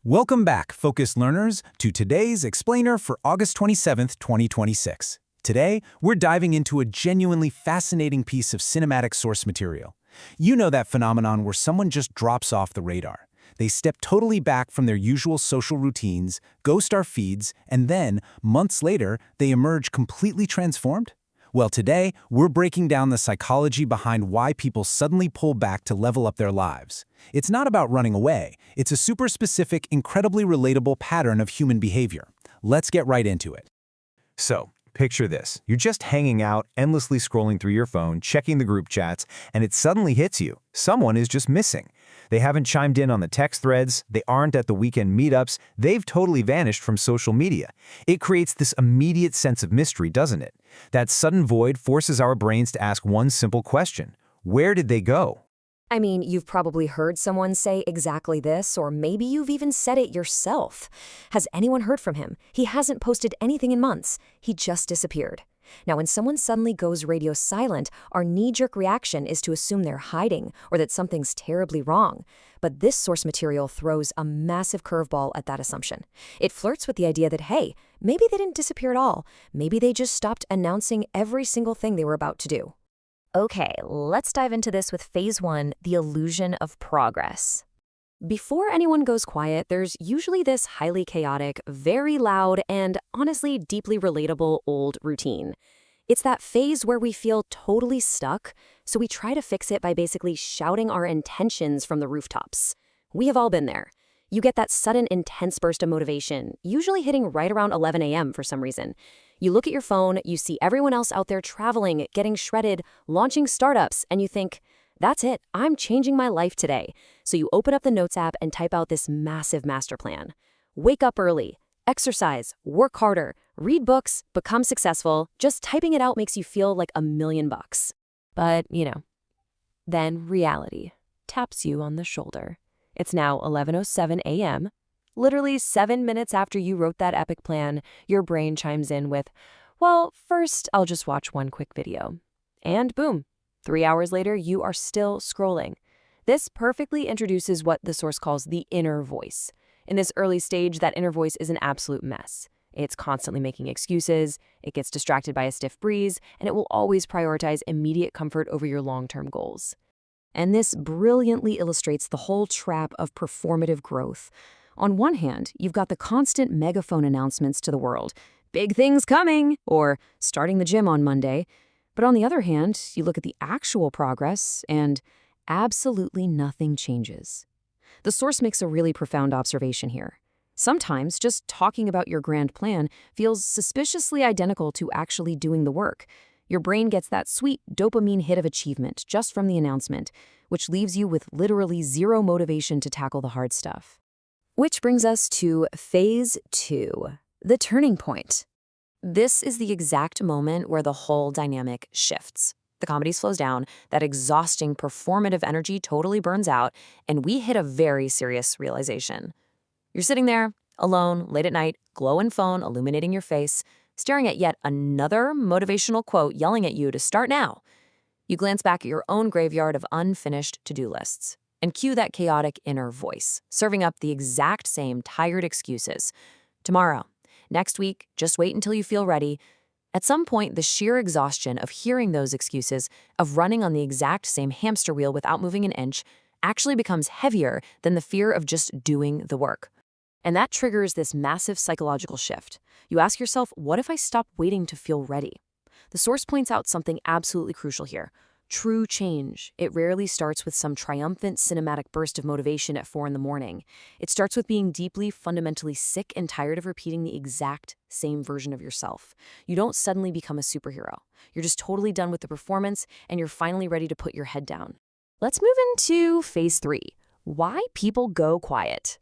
Welcome back, focused learners, to today's explainer for August 27th, 2026. Today, we're diving into a genuinely fascinating piece of cinematic source material. You know that phenomenon where someone just drops off the radar. They step totally back from their usual social routines, ghost our feeds, and then, months later, they emerge completely transformed? Well, today, we're breaking down the psychology behind why people suddenly pull back to level up their lives. It's not about running away. It's a super specific, incredibly relatable pattern of human behavior. Let's get right into it. So, picture this. You're just hanging out, endlessly scrolling through your phone, checking the group chats, and it suddenly hits you. Someone is just missing. They haven't chimed in on the text threads, they aren't at the weekend meetups, they've totally vanished from social media. It creates this immediate sense of mystery, doesn't it? That sudden void forces our brains to ask one simple question. Where did they go? I mean, you've probably heard someone say exactly this, or maybe you've even said it yourself. Has anyone heard from him? He hasn't posted anything in months. He just disappeared. Now, when someone suddenly goes radio silent, our knee-jerk reaction is to assume they're hiding or that something's terribly wrong. But this source material throws a massive curveball at that assumption. It flirts with the idea that, hey, maybe they didn't disappear at all. Maybe they just stopped announcing every single thing they were about to do. Okay, let's dive into this with Phase 1, the illusion of progress. Before anyone goes quiet, there's usually this highly chaotic, very loud, and honestly deeply relatable old routine. It's that phase where we feel totally stuck, so we try to fix it by basically shouting our intentions from the rooftops. We have all been there. You get that sudden intense burst of motivation, usually hitting right around 11 a.m. for some reason. You look at your phone, you see everyone else out there traveling, getting shredded, launching startups, and you think, that's it, I'm changing my life today. So you open up the Notes app and type out this massive master plan. Wake up early, exercise, work harder, read books, become successful. Just typing it out makes you feel like $1,000,000. But, then reality taps you on the shoulder. It's now 11:07 a.m. Literally 7 minutes after you wrote that epic plan, your brain chimes in with, well, first I'll just watch one quick video. And boom, 3 hours later, you are still scrolling. This perfectly introduces what the source calls the inner voice. In this early stage, that inner voice is an absolute mess. It's constantly making excuses, it gets distracted by a stiff breeze, and it will always prioritize immediate comfort over your long-term goals. And this brilliantly illustrates the whole trap of performative growth. On one hand, you've got the constant megaphone announcements to the world, big things coming, or starting the gym on Monday. But on the other hand, you look at the actual progress, and absolutely nothing changes. The source makes a really profound observation here. Sometimes just talking about your grand plan feels suspiciously identical to actually doing the work. Your brain gets that sweet dopamine hit of achievement just from the announcement, which leaves you with literally zero motivation to tackle the hard stuff. Which brings us to Phase 2, the turning point. This is the exact moment where the whole dynamic shifts. The comedy slows down, that exhausting performative energy totally burns out, and we hit a very serious realization. You're sitting there, alone, late at night, glowing phone illuminating your face, staring at yet another motivational quote yelling at you to start now. You glance back at your own graveyard of unfinished to-do lists and cue that chaotic inner voice, serving up the exact same tired excuses. Tomorrow, next week, just wait until you feel ready. At some point, the sheer exhaustion of hearing those excuses, of running on the exact same hamster wheel without moving an inch, actually becomes heavier than the fear of just doing the work. And that triggers this massive psychological shift. You ask yourself, what if I stop waiting to feel ready? The source points out something absolutely crucial here. True change. It rarely starts with some triumphant cinematic burst of motivation at 4 a.m. It starts with being deeply, fundamentally sick and tired of repeating the exact same version of yourself. You don't suddenly become a superhero. You're just totally done with the performance, and you're finally ready to put your head down. Let's move into Phase 3, why people go quiet.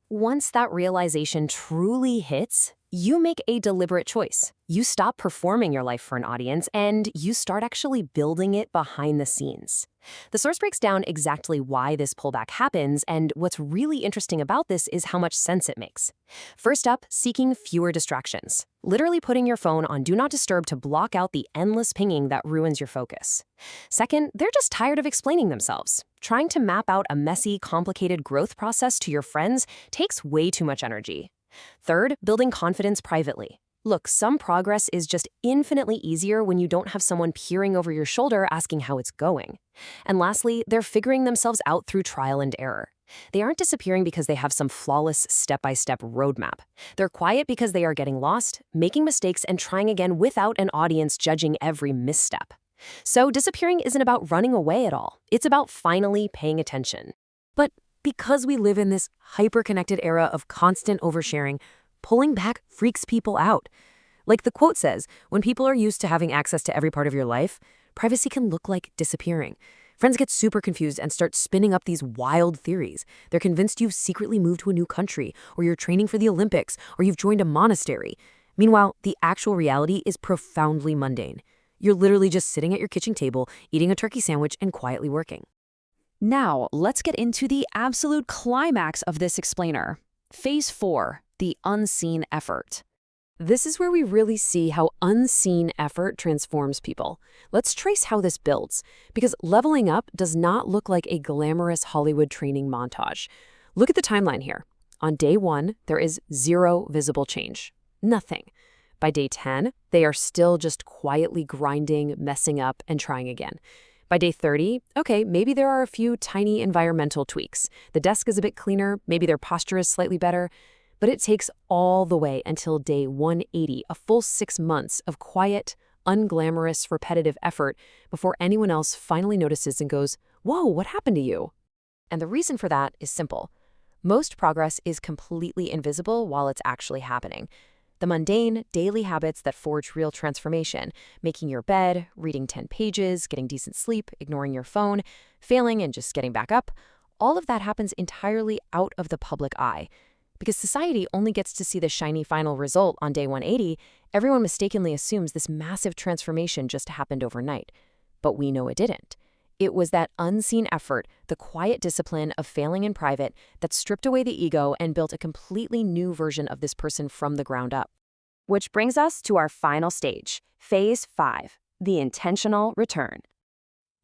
Once that realization truly hits, You make a deliberate choice. You stop performing your life for an audience and you start actually building it behind the scenes. The source breaks down exactly why this pullback happens, and what's really interesting about this is how much sense it makes. First up, seeking fewer distractions. Literally putting your phone on Do Not Disturb to block out the endless pinging that ruins your focus. Second, they're just tired of explaining themselves. Trying to map out a messy, complicated growth process to your friends takes way too much energy. Third, building confidence privately. Look, some progress is just infinitely easier when you don't have someone peering over your shoulder asking how it's going. And lastly, they're figuring themselves out through trial and error. They aren't disappearing because they have some flawless step-by-step roadmap. They're quiet because they are getting lost, making mistakes, and trying again without an audience judging every misstep. So disappearing isn't about running away at all. It's about finally paying attention. But because we live in this hyper-connected era of constant oversharing, pulling back freaks people out. Like the quote says, when people are used to having access to every part of your life, privacy can look like disappearing. Friends get super confused and start spinning up these wild theories. They're convinced you've secretly moved to a new country, or you're training for the Olympics, or you've joined a monastery. Meanwhile, the actual reality is profoundly mundane. You're literally just sitting at your kitchen table, eating a turkey sandwich, and quietly working. Now, let's get into the absolute climax of this explainer. Phase 4, the unseen effort. This is where we really see how unseen effort transforms people. Let's trace how this builds, because leveling up does not look like a glamorous Hollywood training montage. Look at the timeline here. On day 1, there is zero visible change. Nothing. By day 10, they are still just quietly grinding, messing up, and trying again. By day 30, okay, maybe there are a few tiny environmental tweaks. The desk is a bit cleaner, maybe their posture is slightly better, but it takes all the way until day 180, a full 6 months of quiet, unglamorous, repetitive effort before anyone else finally notices and goes, "Whoa, what happened to you?" And the reason for that is simple. Most progress is completely invisible while it's actually happening. The mundane, daily habits that forge real transformation, making your bed, reading 10 pages, getting decent sleep, ignoring your phone, failing and just getting back up, all of that happens entirely out of the public eye. Because society only gets to see the shiny final result on day 180, everyone mistakenly assumes this massive transformation just happened overnight. But we know it didn't. It was that unseen effort, the quiet discipline of failing in private, that stripped away the ego and built a completely new version of this person from the ground up. Which brings us to our final stage, Phase 5, the intentional return.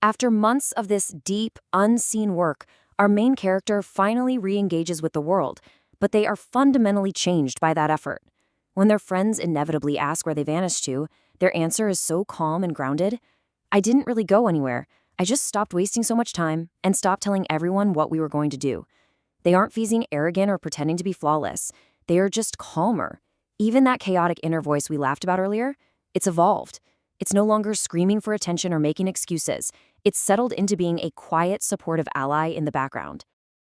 After months of this deep, unseen work, our main character finally re-engages with the world, but they are fundamentally changed by that effort. When their friends inevitably ask where they vanished to, their answer is so calm and grounded. "I didn't really go anywhere. I just stopped wasting so much time and stopped telling everyone what we were going to do." They aren't feeling arrogant or pretending to be flawless. They are just calmer. Even that chaotic inner voice we laughed about earlier, it's evolved. It's no longer screaming for attention or making excuses. It's settled into being a quiet, supportive ally in the background.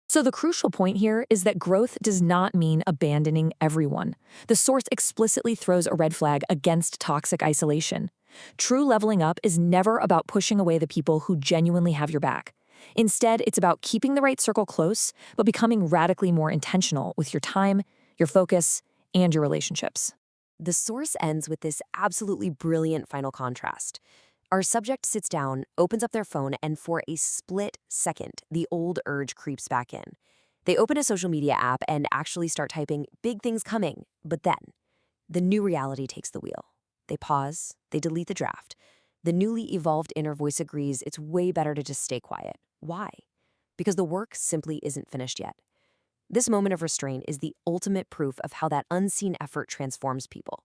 So the crucial point here is that growth does not mean abandoning everyone. The source explicitly throws a red flag against toxic isolation. True leveling up is never about pushing away the people who genuinely have your back. Instead, it's about keeping the right circle close, but becoming radically more intentional with your time, your focus, and your relationships. The source ends with this absolutely brilliant final contrast. Our subject sits down, opens up their phone, and for a split second, the old urge creeps back in. They open a social media app and actually start typing "big things coming," but then the new reality takes the wheel. They pause, they delete the draft. The newly evolved inner voice agrees it's way better to just stay quiet. Why? Because the work simply isn't finished yet. This moment of restraint is the ultimate proof of how that unseen effort transforms people.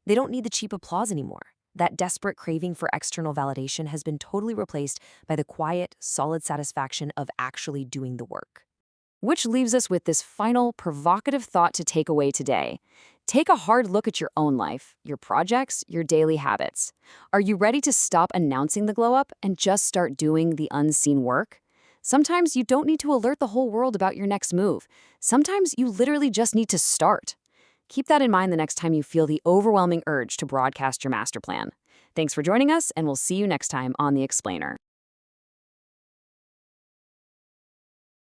They don't need the cheap applause anymore. That desperate craving for external validation has been totally replaced by the quiet, solid satisfaction of actually doing the work. Which leaves us with this final, provocative thought to take away today. Take a hard look at your own life, your projects, your daily habits. Are you ready to stop announcing the glow-up and just start doing the unseen work? Sometimes you don't need to alert the whole world about your next move. Sometimes you literally just need to start. Keep that in mind the next time you feel the overwhelming urge to broadcast your master plan. Thanks for joining us, and we'll see you next time on The Explainer.